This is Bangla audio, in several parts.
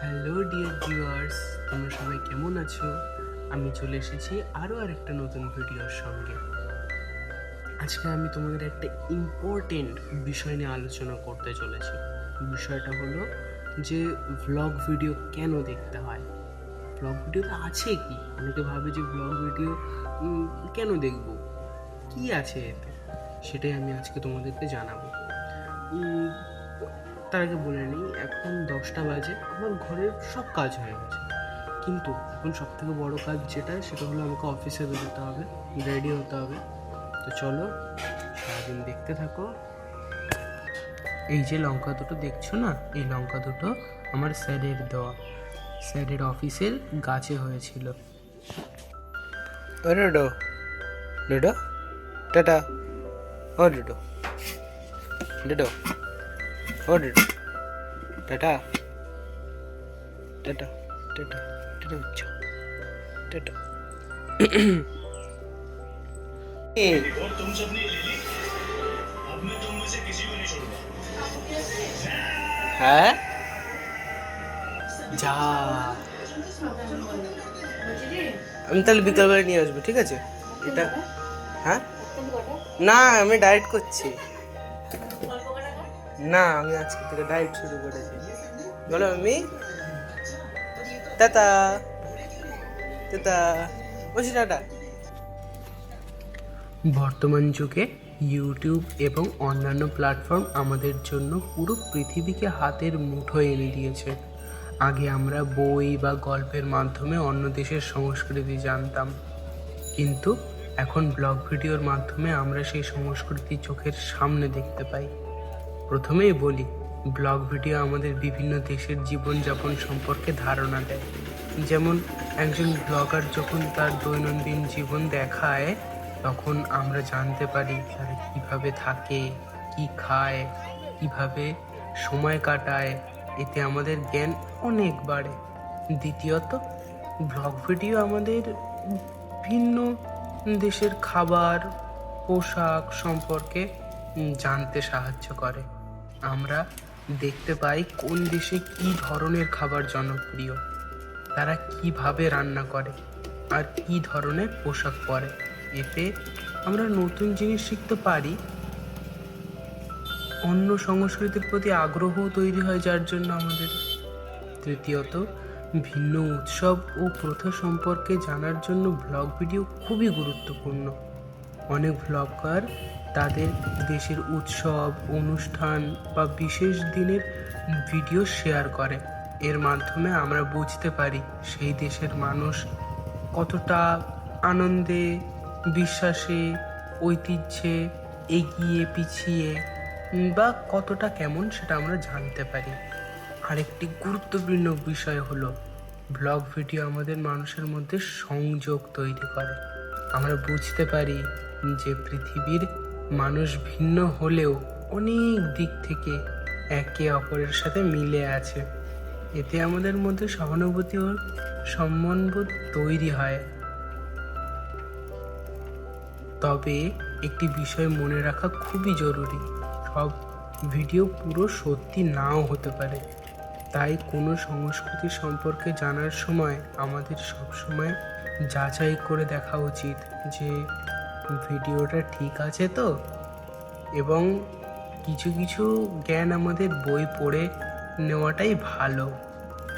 হ্যালো ডিয়ার ভিউয়ার্স, তোমরা সবাই কেমন আছো? আমি চলে এসেছি আরও আরেকটা নতুন ভিডিওর সঙ্গে। আজকে আমি তোমাদের একটা ইম্পর্টেন্ট বিষয় নিয়ে আলোচনা করতে চলেছি। বিষয়টা হলো যে ভ্লগ ভিডিও কেন দেখতে হয়। ভ্লগ ভিডিওতে আছে কি? অনেকে ভাবে যে ভ্লগ ভিডিও কেন দেখবো, কি আছে এতে, সেটাই আমি আজকে তোমাদেরকে জানাবো। তার আগে বলে নিই, এখন 10টা বাজে, আমার ঘরের সব কাজ হয়ে গেছে, কিন্তু এখন সব থেকে বড়ো কাজ সেটা হলো আমাকে অফিসে বেরোতে হবে, রেডি হতে হবে। তো চলো সারাদিন দেখতে থাকো। এই যে লঙ্কা দুটো দেখছো না, এই লঙ্কা দুটো আমার স্যারের দেওয়া, স্যারের অফিসের গাছে হয়েছিল। ও ডোডো, ডোডো টাটা, ও ডোডো, ডোডো, ও Dodo tata, tata, tata, tata হচ্ছে টাটা। और तुम सबने ले ली। अब मैं तुम में से किसी को नहीं छोड़ूंगा। হ্যাঁ যা, আমি তাহলে বিকালবেলা নিয়ে আসবো, ঠিক আছে? এটা হ্যাঁ, না আমি ডায়েট করছি, না আমি আজকে থেকে ডায়েট শুরু করেছি। বলো আমি টাটা, টাটা, বলছি টাটা। বর্তমান যুগে ইউটিউব এবং অন্যান্য প্ল্যাটফর্ম আমাদের জন্য পুরো পৃথিবীকে হাতের মুঠোয় এনে দিয়েছে। আগে আমরা বই বা গল্পের মাধ্যমে অন্য দেশের সংস্কৃতি জানতাম, কিন্তু এখন ব্লগ ভিডিওর মাধ্যমে আমরা সেই সংস্কৃতি চোখের সামনে দেখতে পাই। প্রথমেই বলি, ব্লগ ভিডিও আমাদের বিভিন্ন দেশের জীবনযাপন সম্পর্কে ধারণা দেয়। যেমন একজন ব্লগার যখন তার দৈনন্দিন জীবন দেখায়, তখন আমরা জানতে পারি তারা কীভাবে থাকে, কি খায়, কিভাবে সময় কাটায়। এতে আমাদের জ্ঞান অনেক বাড়ে। দ্বিতীয়ত, ব্লগ ভিডিও আমাদের ভিন্ন দেশের খাবার, পোশাক সম্পর্কে জানতে সাহায্য করে। আমরা দেখতে পাই কোন দেশে কী ধরনের খাবার জনপ্রিয়, তারা কিভাবে রান্না করে, আর কী ধরনের পোশাক পরে। এতে আমরা নতুন জিনিস শিখতে পারি, অন্য সংস্কৃতির প্রতি আগ্রহও তৈরি হয় যার জন্য আমাদের। তৃতীয়ত, ভিন্ন উৎসব ও প্রথা সম্পর্কে জানার জন্য ব্লগ ভিডিও খুবই গুরুত্বপূর্ণ। অনেক ব্লগার তাদের দেশের উৎসব, অনুষ্ঠান বা বিশেষ দিনের ভিডিও শেয়ার করে। এর মাধ্যমে আমরা বুঝতে পারি সেই দেশের মানুষ কতটা আনন্দে, বিশ্বাসে, ঐতিহ্যে এগিয়ে পিছিয়ে, বা কতটা কেমন সেটা আমরা জানতে পারি। আরেকটি গুরুত্বপূর্ণ বিষয় হলো, ব্লগ ভিডিও আমাদের মানুষের মধ্যে সংযোগ তৈরি করে। আমরা বুঝতে পারি যে পৃথিবীর মানুষ ভিন্ন হলেও অনেক দিক থেকে একে অপরের সাথে মিলে আছে। এতে আমাদের মধ্যে সহানুভূতি ও সম্মানবোধ তৈরি হয়। তবে একটি বিষয় মনে রাখা খুবই জরুরি, সব ভিডিও পুরো সত্যি নাও হতে পারে। তাই কোনো সংস্কৃতি সম্পর্কে জানার সময় আমাদের সবসময় যাচাই করে দেখা উচিত যে ভিডিওটা ঠিক আছে তো। এবং কিছু কিছু জ্ঞান আমাদের বই পড়ে নেওয়াটাই ভালো।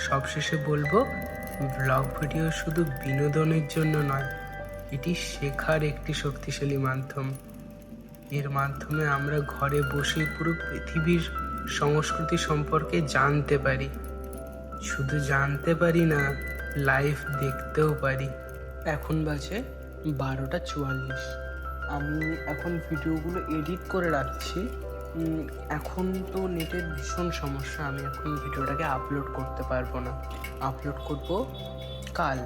সবশেষে বলবো, ব্লগ ভিডিও শুধু বিনোদনের জন্য নয়, এটি শেখার একটি শক্তিশালী মাধ্যম। এর মাধ্যমে আমরা ঘরে বসেই পুরো পৃথিবীর সংস্কৃতি সম্পর্কে জানতে পারি। শুধু জানতে পারি না, লাইভ দেখতেও পারি। এখন বাজে 12:44। আমি এখন ভিডিওগুলো এডিট করে রাখছি। এখন তো নেটের ভীষণ সমস্যা, আমি এখন ভিডিওটাকে আপলোড করতে পারবো না, আপলোড করব কাল।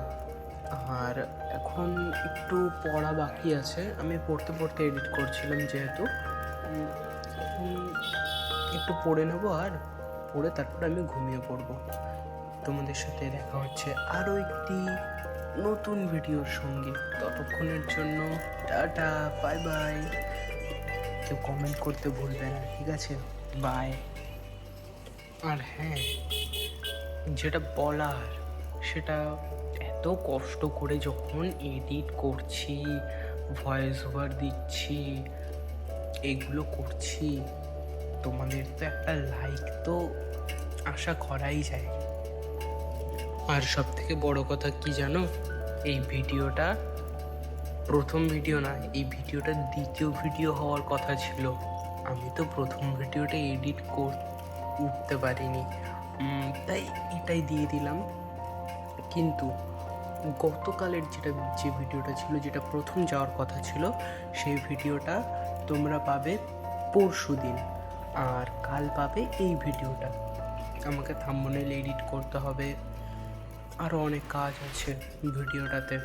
আর এখন একটু পড়া বাকি আছে, আমি পড়তে পড়তে এডিট করছিলাম যেহেতু। এখন একটু পড়ে নেবো, আর পড়ে তারপর আমি ঘুমিয়ে পড়বো। তোমাদের সাথে দেখা হচ্ছে আরও একটি নতুন ভিডিওর সঙ্গে। ততক্ষণের জন্য টাটা, বাই বাই। কেউ কমেন্ট করতে ভুলবে না, ঠিক আছে? বাই। আর হ্যাঁ, যেটা বলার সেটা এত কষ্ট করে যখন এডিট করছি, ভয়েস ওভার দিচ্ছি, এগুলো করছি, তোমাদের তো একটা লাইক তো আশা করাই যায়। আর সব থেকে বড় কথা কি জানো, এই ভিডিওটা প্রথম ভিডিও না, এই ভিডিওটা দ্বিতীয় ভিডিও হওয়ার কথা ছিল। আমি তো প্রথম ভিডিওটা এডিট উঠতে পারিনি, তাই এটাই দিয়ে দিলাম। কিন্তু গতকালের যে ভিডিওটা ছিল, যেটা প্রথম যাওয়ার কথা ছিল, সেই ভিডিওটা তোমরা পাবে পরশু দিন, আর কাল পাবে এই ভিডিওটা। আমাকে থাম্বনেল এডিট করতে হবে, আরও অনেক কাজ আছে ভিডিওটাতে।